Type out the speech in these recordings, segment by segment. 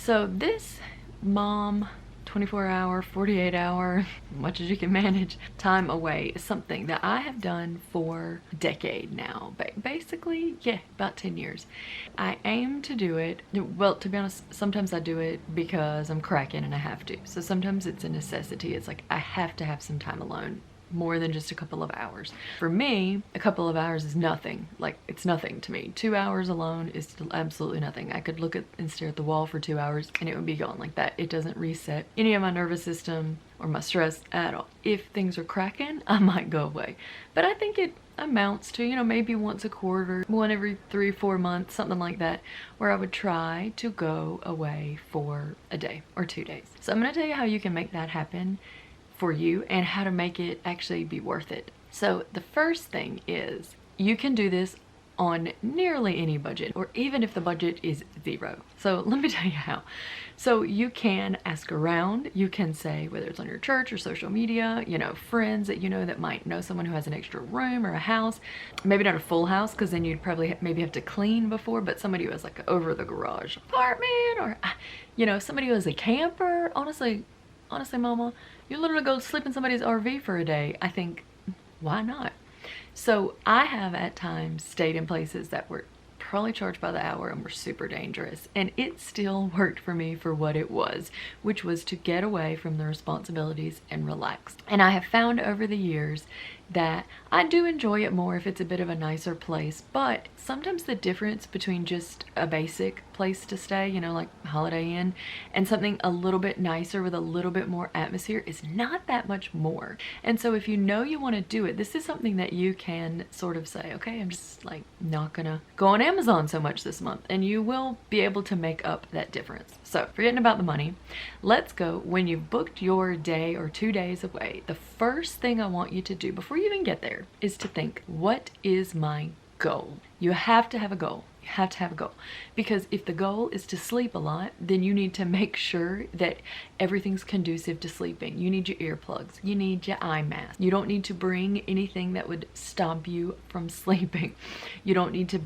So this mom 24-hour, 48-hour, much as you can manage, time away is something that I have done for a decade now. Basically, yeah, about 10 years. I aim to do it, well, to be honest, sometimes I do it because I'm cracking and I have to. So sometimes it's a necessity. It's like I have to have some time alone, more than just a couple of hours. For me, a couple of hours is nothing. Like, it's nothing to me. 2 hours alone is still absolutely nothing. I could look at and stare at the wall for 2 hours and it would be gone like that. It doesn't reset any of my nervous system or my stress at all. If things are cracking, I might go away. But I think it amounts to, you know, maybe once a quarter, one every 3-4 months, something like that, where I would try to go away for a day or 2 days. So I'm gonna tell you how you can make that happen for you and how to make it actually be worth it. So the first thing is you can do this on nearly any budget, or even if the budget is zero. So let me tell you how. So you can ask around. You can say, whether it's on your church or social media, you know, friends that you know that might know someone who has an extra room or a house. Maybe not a full house, because then you'd probably maybe have to clean before, but somebody who has like over the garage apartment, or you know, somebody who has a camper. Honestly, mama, you literally go sleep in somebody's RV for a day. I think, why not? So I have at times stayed in places that were probably charged by the hour and were super dangerous, and it still worked for me for what it was, which was to get away from the responsibilities and relax. And I have found over the years that I do enjoy it more if it's a bit of a nicer place, but sometimes the difference between just a basic place to stay, you know, like Holiday Inn, and something a little bit nicer with a little bit more atmosphere is not that much more. And so if you know you want to do it, this is something that you can sort of say, okay, I'm just like not gonna go on Amazon so much this month, and you will be able to make up that difference. So forgetting about the money, let's go. When you've booked your day or 2 days away, the first thing I want you to do before you even get there is to think, what is my goal? You have to have a goal. You have to have a goal, because if the goal is to sleep a lot, then you need to make sure that everything's conducive to sleeping. You need your earplugs, you need your eye mask. You don't need to bring anything that would stop you from sleeping. You don't need to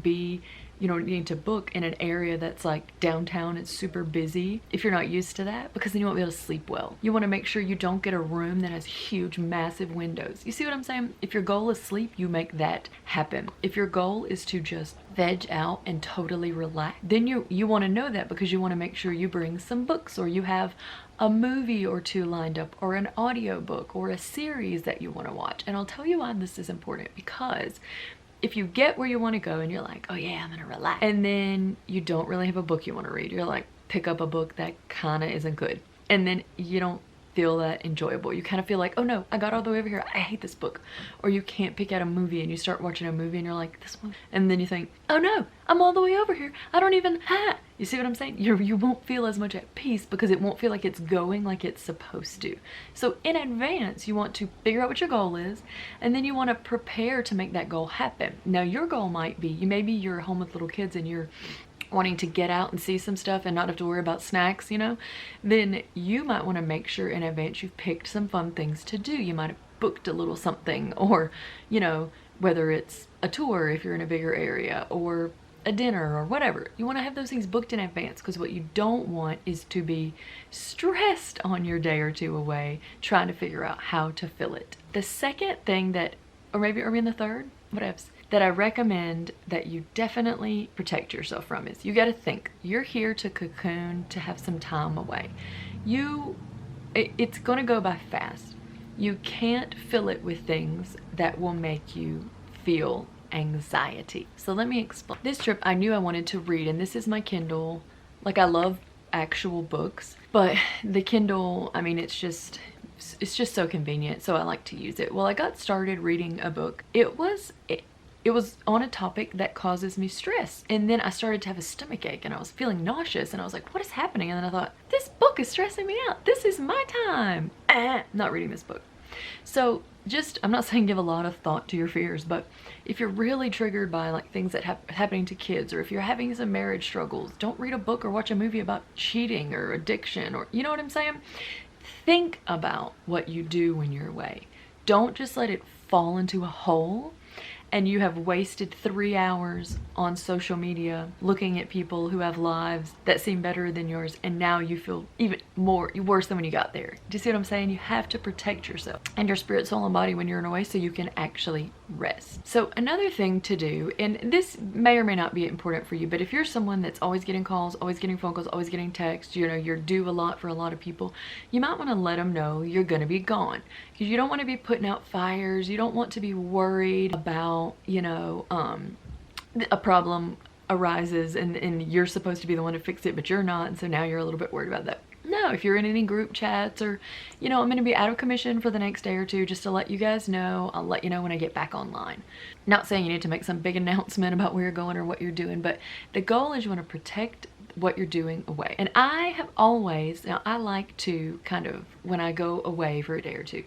book in an area that's like downtown, it's super busy if you're not used to that, because then you won't be able to sleep well. You want to make sure you don't get a room that has huge, massive windows. You see what I'm saying? If your goal is sleep, you make that happen. If your goal is to just veg out and totally relax, then you want to know that, because you want to make sure you bring some books, or you have a movie or two lined up, or an audio book, or a series that you want to watch. And I'll tell you why this is important, because if you get where you want to go and you're like, oh yeah, I'm gonna relax, and then you don't really have a book you want to read, you're like, pick up a book that kind of isn't good, and then you don't feel that enjoyable. You kind of feel like, oh no, I got all the way over here, I hate this book. Or you can't pick out a movie and you start watching a movie and you're like, this one, and then you think, oh no, I'm all the way over here, I don't even, you see what I'm saying? You won't feel as much at peace, because it won't feel like it's going like it's supposed to. So in advance, you want to figure out what your goal is, and then you want to prepare to make that goal happen. Now your goal might be, maybe you're home with little kids and you're wanting to get out and see some stuff and not have to worry about snacks, you know, then you might want to make sure in advance you've picked some fun things to do. You might have booked a little something, or, you know, whether it's a tour if you're in a bigger area, or a dinner, or whatever. You want to have those things booked in advance, because what you don't want is to be stressed on your day or two away trying to figure out how to fill it. The second thing that, or maybe are we in the third? Whatevs. That I recommend that you definitely protect yourself from is, you got to think, you're here to cocoon, to have some time away. It's going to go by fast. You can't fill it with things that will make you feel anxiety. So let me explain. This trip, I knew I wanted to read, and this is my Kindle. Like, I love actual books, but the Kindle, I mean, it's just so convenient, so I like to use it. Well, I got started reading a book. It was on a topic that causes me stress, and then I started to have a stomach ache and I was feeling nauseous, and I was like, what is happening? And then I thought, this book is stressing me out, this is my time. Not reading this book. So just, I'm not saying give a lot of thought to your fears, but if you're really triggered by like things that happening to kids, or if you're having some marriage struggles, don't read a book or watch a movie about cheating or addiction, or, you know what I'm saying? Think about what you do when you're away. Don't just let it fall into a hole and you have wasted 3 hours on social media looking at people who have lives that seem better than yours, and now you feel even worse than when you got there. Do you see what I'm saying? You have to protect yourself and your spirit, soul, and body when you're in away so you can actually rest. So another thing to do, and this may or may not be important for you, but if you're someone that's always getting calls, always getting phone calls, always getting texts, you know, you're due a lot for a lot of people, you might want to let them know you're going to be gone, because you don't want to be putting out fires. You don't want to be worried about, you know, a problem arises and you're supposed to be the one to fix it, but you're not, and so now you're a little bit worried about that. No, if you're in any group chats or, you know, I'm going to be out of commission for the next day or two, just to let you guys know. I'll let you know when I get back online. Not saying you need to make some big announcement about where you're going or what you're doing, but the goal is you want to protect what you're doing away. And I have always, now I like to kind of, when I go away for a day or two,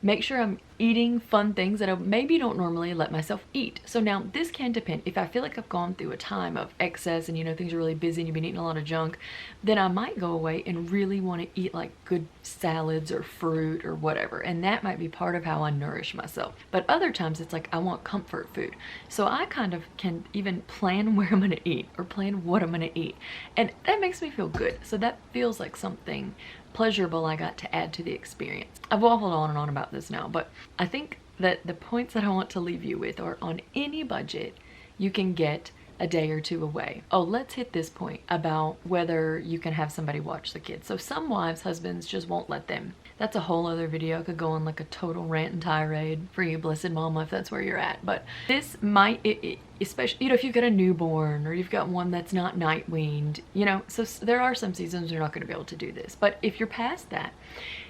make sure I'm eating fun things that I maybe don't normally let myself eat. So now this can depend. If I feel like I've gone through a time of excess and, you know, things are really busy and you've been eating a lot of junk, then I might go away and really want to eat like good salads or fruit or whatever. And that might be part of how I nourish myself. But other times it's like I want comfort food. So I kind of can even plan where I'm going to eat or plan what I'm going to eat. And that makes me feel good. So that feels like something pleasurable I got to add to the experience. I've waffled on and on about this now, but I think that the points that I want to leave you with are, on any budget, you can get a day or two away. Oh, let's hit this point about whether you can have somebody watch the kids. So some wives, husbands just won't let them. That's a whole other video. I could go on like a total rant and tirade for you, blessed mama, if that's where you're at. But this might, especially, you know, if you've got a newborn or you've got one that's not night weaned, you know, so there are some seasons you're not going to be able to do this. But if you're past that,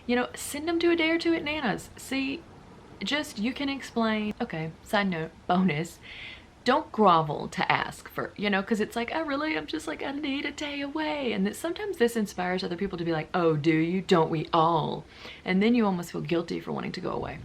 you know, send them to a day or two at Nana's. See, just, you can explain. Okay, side note, bonus. Don't grovel to ask for, you know, because it's like, I'm just like, I need a day away. And that sometimes this inspires other people to be like, oh, do you? Don't we all? And then you almost feel guilty for wanting to go away.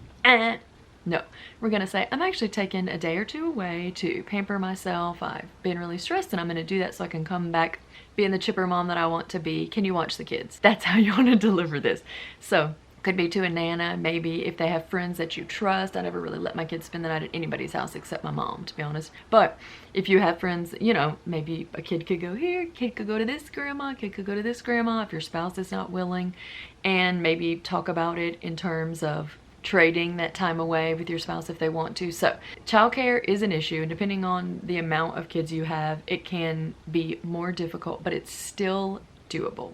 No, we're going to say, I'm actually taking a day or two away to pamper myself. I've been really stressed and I'm going to do that so I can come back being the chipper mom that I want to be. Can you watch the kids? That's how you want to deliver this. So could be to a Nana, maybe if they have friends that you trust. I never really let my kids spend the night at anybody's house except my mom, to be honest. But if you have friends, you know, maybe a kid could go here, kid could go to this grandma, kid could go to this grandma if your spouse is not willing, and maybe talk about it in terms of trading that time away with your spouse if they want to. So childcare is an issue, and depending on the amount of kids you have, it can be more difficult, but it's still doable.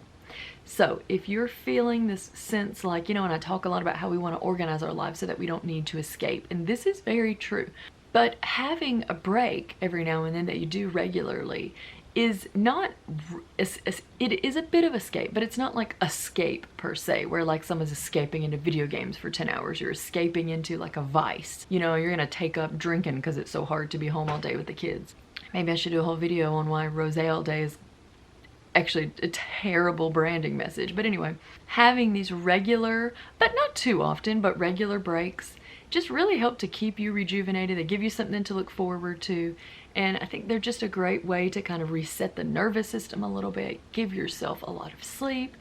So if you're feeling this sense like, you know, and I talk a lot about how we want to organize our lives so that we don't need to escape, and this is very true, but having a break every now and then that you do regularly is not, it is a bit of escape, but it's not like escape per se, where like someone's escaping into video games for 10 hours. You're escaping into like a vice. You know, you're going to take up drinking because it's so hard to be home all day with the kids. Maybe I should do a whole video on why rosé all day is actually a terrible branding message. But anyway, having these regular, but not too often, but regular breaks just really help to keep you rejuvenated. They give you something to look forward to. And I think they're just a great way to kind of reset the nervous system a little bit, give yourself a lot of sleep,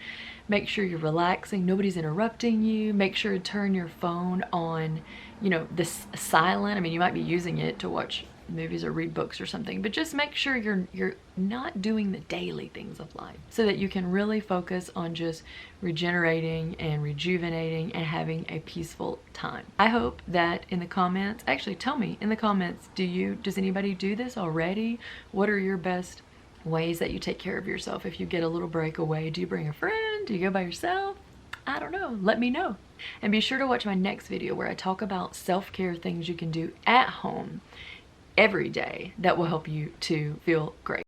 make sure you're relaxing, nobody's interrupting you, make sure to turn your phone on, you know, this silent. I mean, you might be using it to watch movies or read books or something, but just make sure you're not doing the daily things of life so that you can really focus on just regenerating and rejuvenating and having a peaceful time. I hope that in the comments, actually tell me in the comments, does anybody do this already? What are your best ways that you take care of yourself if you get a little break away? Do you bring a friend? Do you go by yourself? I don't know. Let me know. And be sure to watch my next video where I talk about self-care things you can do at home every day that will help you to feel great.